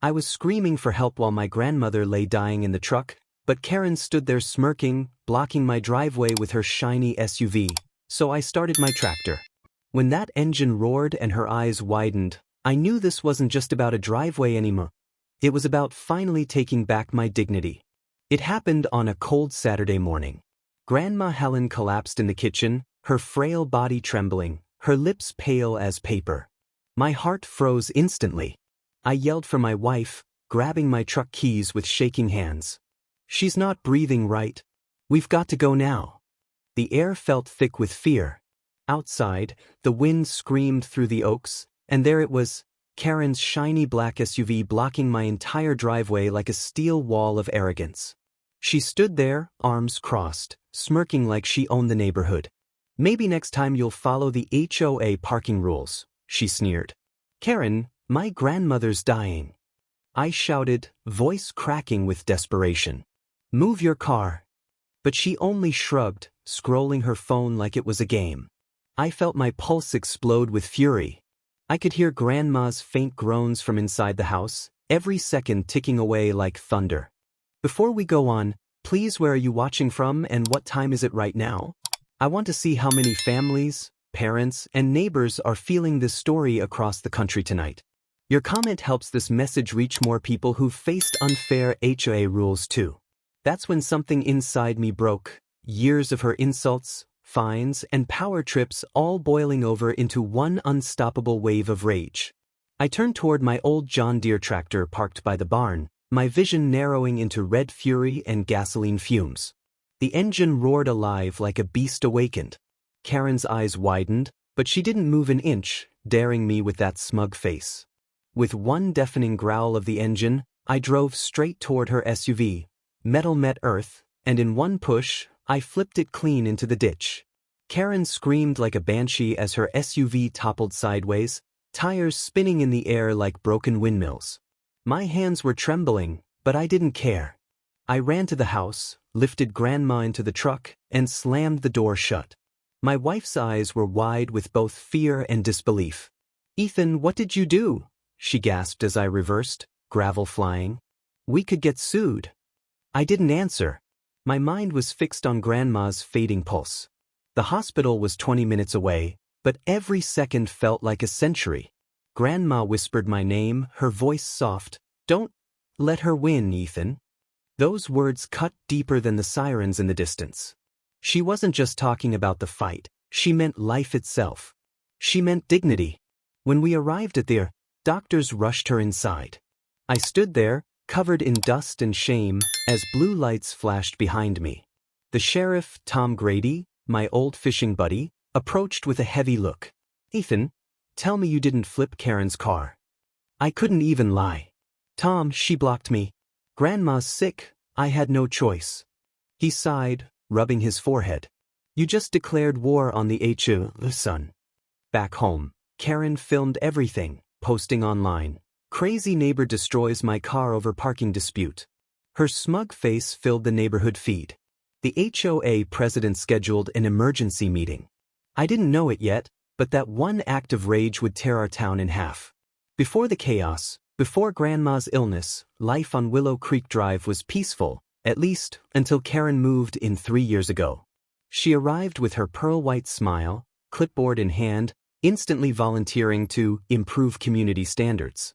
I was screaming for help while my grandmother lay dying in the truck, but Karen stood there smirking, blocking my driveway with her shiny SUV, so I started my tractor. When that engine roared and her eyes widened, I knew this wasn't just about a driveway anymore. It was about finally taking back my dignity. It happened on a cold Saturday morning. Grandma Helen collapsed in the kitchen, her frail body trembling, her lips pale as paper. My heart froze instantly. I yelled for my wife, grabbing my truck keys with shaking hands. "She's not breathing right. We've got to go now." The air felt thick with fear. Outside, the wind screamed through the oaks, and there it was, Karen's shiny black SUV blocking my entire driveway like a steel wall of arrogance. She stood there, arms crossed, smirking like she owned the neighborhood. "Maybe next time you'll follow the HOA parking rules," she sneered. "Karen, my grandmother's dying." I shouted, voice cracking with desperation. "Move your car." But she only shrugged, scrolling her phone like it was a game. I felt my pulse explode with fury. I could hear Grandma's faint groans from inside the house, every second ticking away like thunder. "Before we go on, please, where are you watching from and what time is it right now? I want to see how many families, parents, and neighbors are feeling this story across the country tonight. Your comment helps this message reach more people who've faced unfair HOA rules too." That's when something inside me broke. Years of her insults, fines, and power trips all boiling over into one unstoppable wave of rage. I turned toward my old John Deere tractor parked by the barn, my vision narrowing into red fury and gasoline fumes. The engine roared alive like a beast awakened. Karen's eyes widened, but she didn't move an inch, daring me with that smug face. With one deafening growl of the engine, I drove straight toward her SUV. Metal met earth, and in one push, I flipped it clean into the ditch. Karen screamed like a banshee as her SUV toppled sideways, tires spinning in the air like broken windmills. My hands were trembling, but I didn't care. I ran to the house, lifted Grandma into the truck, and slammed the door shut. My wife's eyes were wide with both fear and disbelief. "Ethan, what did you do?" she gasped as I reversed, gravel flying. "We could get sued." I didn't answer. My mind was fixed on Grandma's fading pulse. The hospital was 20 minutes away, but every second felt like a century. Grandma whispered my name, her voice soft. "Don't let her win, Ethan." Those words cut deeper than the sirens in the distance. She wasn't just talking about the fight, she meant life itself. She meant dignity. When we arrived at the doctors rushed her inside. I stood there, covered in dust and shame, as blue lights flashed behind me. The sheriff, Tom Grady, my old fishing buddy, approached with a heavy look. "Ethan, tell me you didn't flip Karen's car." I couldn't even lie. "Tom," she blocked me. "Grandma's sick, I had no choice." He sighed, rubbing his forehead. "You just declared war on the HOA, son." Back home, Karen filmed everything, posting online. "Crazy neighbor destroys my car over parking dispute." Her smug face filled the neighborhood feed. The HOA president scheduled an emergency meeting. I didn't know it yet, but that one act of rage would tear our town in half. Before the chaos, before Grandma's illness, life on Willow Creek Drive was peaceful, at least until Karen moved in 3 years ago. She arrived with her pearl-white smile, clipboard in hand, instantly volunteering to improve community standards.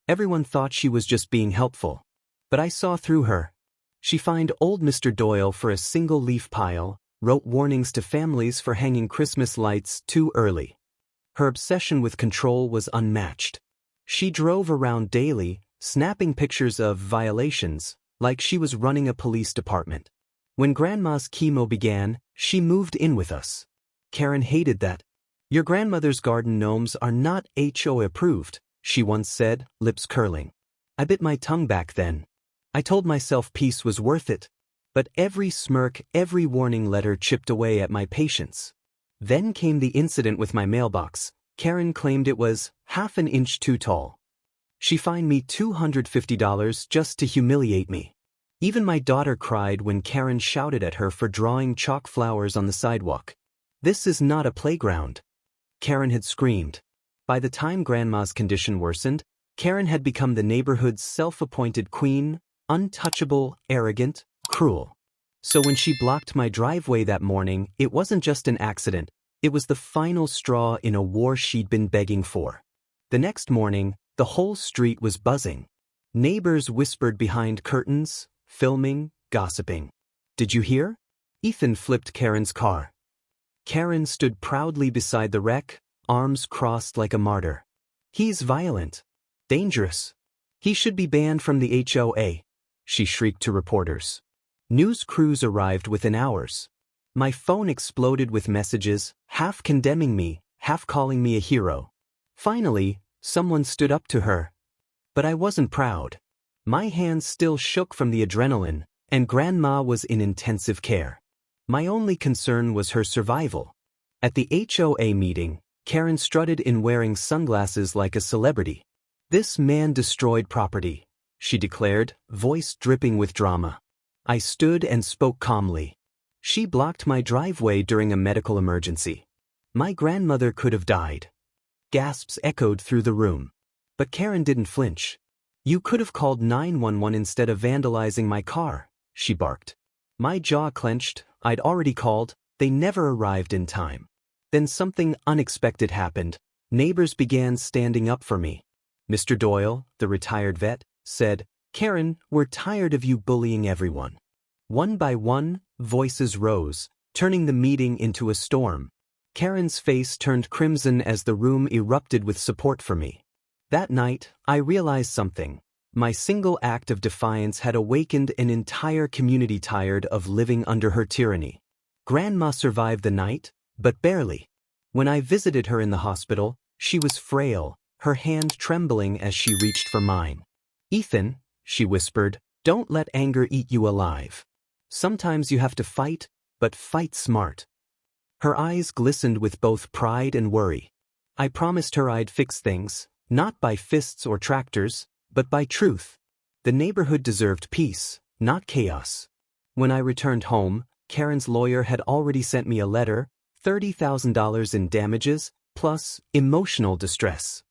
Everyone thought she was just being helpful. But I saw through her. She fined old Mr. Doyle for a single leaf pile, wrote warnings to families for hanging Christmas lights too early. Her obsession with control was unmatched. She drove around daily, snapping pictures of violations, like she was running a police department. When Grandma's chemo began, she moved in with us. Karen hated that. "Your grandmother's garden gnomes are not HOA approved," she once said, lips curling. I bit my tongue back then. I told myself peace was worth it. But every smirk, every warning letter chipped away at my patience. Then came the incident with my mailbox. Karen claimed it was half an inch too tall. She fined me $250 just to humiliate me. Even my daughter cried when Karen shouted at her for drawing chalk flowers on the sidewalk. "This is not a playground." Karen had screamed. By the time Grandma's condition worsened, Karen had become the neighborhood's self-appointed queen, untouchable, arrogant, cruel. So when she blocked my driveway that morning, it wasn't just an accident, it was the final straw in a war she'd been begging for. The next morning, the whole street was buzzing. Neighbors whispered behind curtains, filming, gossiping. "Did you hear? Ethan flipped Karen's car." Karen stood proudly beside the wreck, arms crossed like a martyr. "He's violent. Dangerous. He should be banned from the HOA," she shrieked to reporters. News crews arrived within hours. My phone exploded with messages, half condemning me, half calling me a hero. Finally, someone stood up to her. But I wasn't proud. My hands still shook from the adrenaline, and Grandma was in intensive care. My only concern was her survival. At the HOA meeting, Karen strutted in wearing sunglasses like a celebrity. "This man destroyed property," she declared, voice dripping with drama. I stood and spoke calmly. "She blocked my driveway during a medical emergency. My grandmother could have died." Gasps echoed through the room. But Karen didn't flinch. "You could have called 911 instead of vandalizing my car," she barked. My jaw clenched. I'd already called. They never arrived in time. Then something unexpected happened. Neighbors began standing up for me. Mr. Doyle, the retired vet, said, "Karen, we're tired of you bullying everyone." One by one, voices rose, turning the meeting into a storm. Karen's face turned crimson as the room erupted with support for me. That night, I realized something. My single act of defiance had awakened an entire community tired of living under her tyranny. Grandma survived the night, but barely. When I visited her in the hospital, she was frail, her hand trembling as she reached for mine. "Ethan," she whispered, "don't let anger eat you alive. Sometimes you have to fight, but fight smart." Her eyes glistened with both pride and worry. I promised her I'd fix things, not by fists or tractors, but by truth. The neighborhood deserved peace, not chaos. When I returned home, Karen's lawyer had already sent me a letter, $30,000 in damages, plus emotional distress.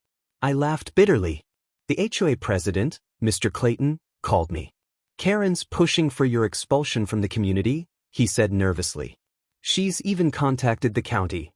I laughed bitterly. The HOA president, Mr. Clayton, called me. "Karen's pushing for your expulsion from the community," he said nervously. "She's even contacted the county."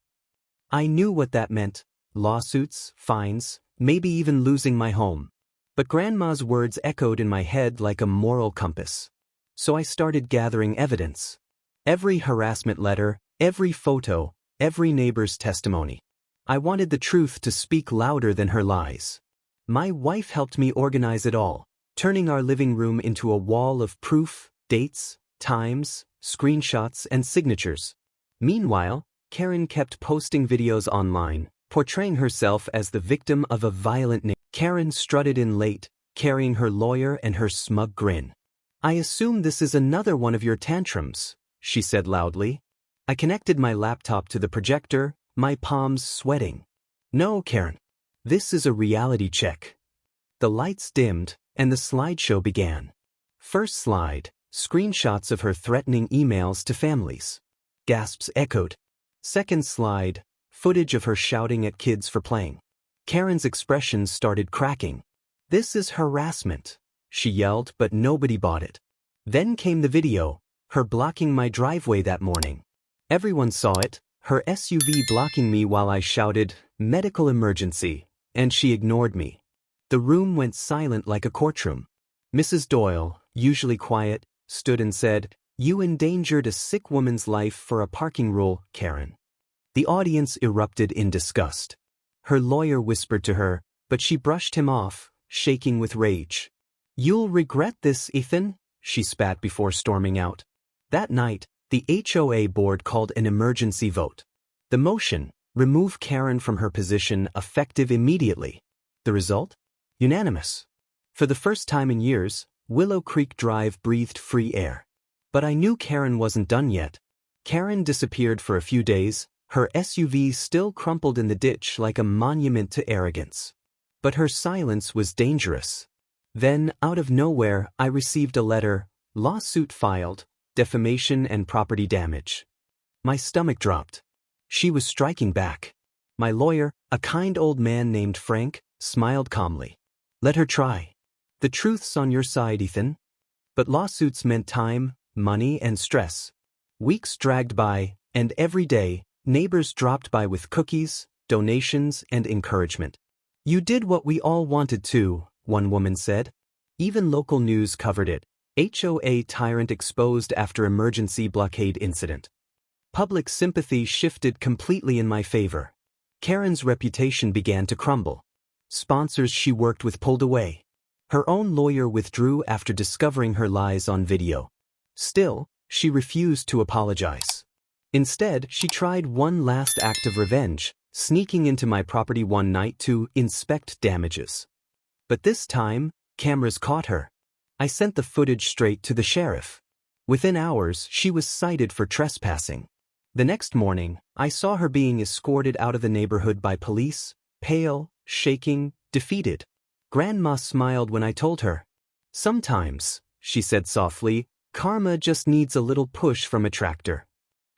I knew what that meant: lawsuits, fines, maybe even losing my home. But Grandma's words echoed in my head like a moral compass. So I started gathering evidence. Every harassment letter, every photo, every neighbor's testimony. I wanted the truth to speak louder than her lies. My wife helped me organize it all, turning our living room into a wall of proof, dates, times, screenshots, and signatures. Meanwhile, Karen kept posting videos online, portraying herself as the victim of a violent neighbor. Karen strutted in late, carrying her lawyer and her smug grin. "I assume this is another one of your tantrums," she said loudly. I connected my laptop to the projector, my palms sweating. "No, Karen. This is a reality check." The lights dimmed, and the slideshow began. First slide, screenshots of her threatening emails to families. Gasps echoed. Second slide, footage of her shouting at kids for playing. Karen's expressions started cracking. "This is harassment," she yelled, but nobody bought it. Then came the video, her blocking my driveway that morning. Everyone saw it, her SUV blocking me while I shouted, "Medical emergency," and she ignored me. The room went silent like a courtroom. Mrs. Doyle, usually quiet, stood and said, "You endangered a sick woman's life for a parking rule, Karen." The audience erupted in disgust. Her lawyer whispered to her, but she brushed him off, shaking with rage. "You'll regret this, Ethan," she spat before storming out. That night, the HOA board called an emergency vote. The motion, remove Karen from her position, effective immediately. The result? Unanimous. For the first time in years, Willow Creek Drive breathed free air. But I knew Karen wasn't done yet. Karen disappeared for a few days, her SUV still crumpled in the ditch like a monument to arrogance. But her silence was dangerous. Then, out of nowhere, I received a letter, lawsuit filed, defamation and property damage. My stomach dropped. She was striking back. My lawyer, a kind old man named Frank, smiled calmly. Let her try. The truth's on your side, Ethan. But lawsuits meant time, money, and stress. Weeks dragged by, and every day, neighbors dropped by with cookies, donations, and encouragement. You did what we all wanted to, one woman said. Even local news covered it. HOA tyrant exposed after emergency blockade incident. Public sympathy shifted completely in my favor. Karen's reputation began to crumble. Sponsors she worked with pulled away. Her own lawyer withdrew after discovering her lies on video. Still, she refused to apologize. Instead, she tried one last act of revenge, sneaking into my property one night to inspect damages. But this time, cameras caught her. I sent the footage straight to the sheriff. Within hours, she was cited for trespassing. The next morning, I saw her being escorted out of the neighborhood by police, pale, shaking, defeated. Grandma smiled when I told her. Sometimes, she said softly, karma just needs a little push from a tractor.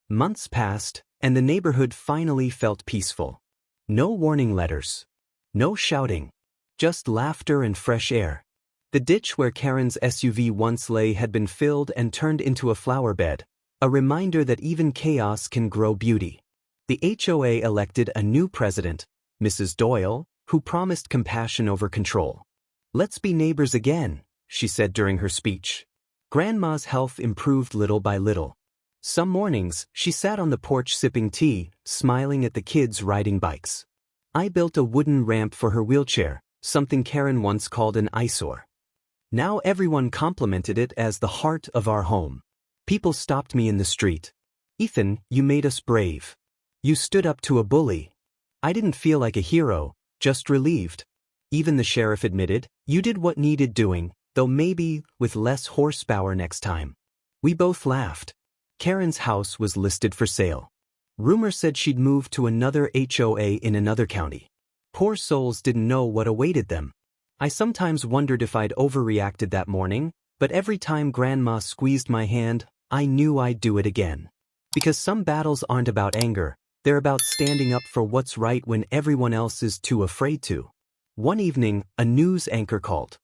Months passed, and the neighborhood finally felt peaceful. No warning letters. No shouting. Just laughter and fresh air. The ditch where Karen's SUV once lay had been filled and turned into a flower bed, a reminder that even chaos can grow beauty. The HOA elected a new president, Mrs. Doyle, who promised compassion over control. Let's be neighbors again, she said during her speech. Grandma's health improved little by little. Some mornings, she sat on the porch sipping tea, smiling at the kids riding bikes. I built a wooden ramp for her wheelchair, something Karen once called an eyesore. Now everyone complimented it as the heart of our home. People stopped me in the street. Ethan, you made us brave. You stood up to a bully. I didn't feel like a hero, just relieved. Even the sheriff admitted, you did what needed doing, though maybe with less horsepower next time. We both laughed. Karen's house was listed for sale. Rumor said she'd moved to another HOA in another county. Poor souls didn't know what awaited them. I sometimes wondered if I'd overreacted that morning, but every time Grandma squeezed my hand, I knew I'd do it again. Because some battles aren't about anger, they're about standing up for what's right when everyone else is too afraid to. One evening, a news anchor called.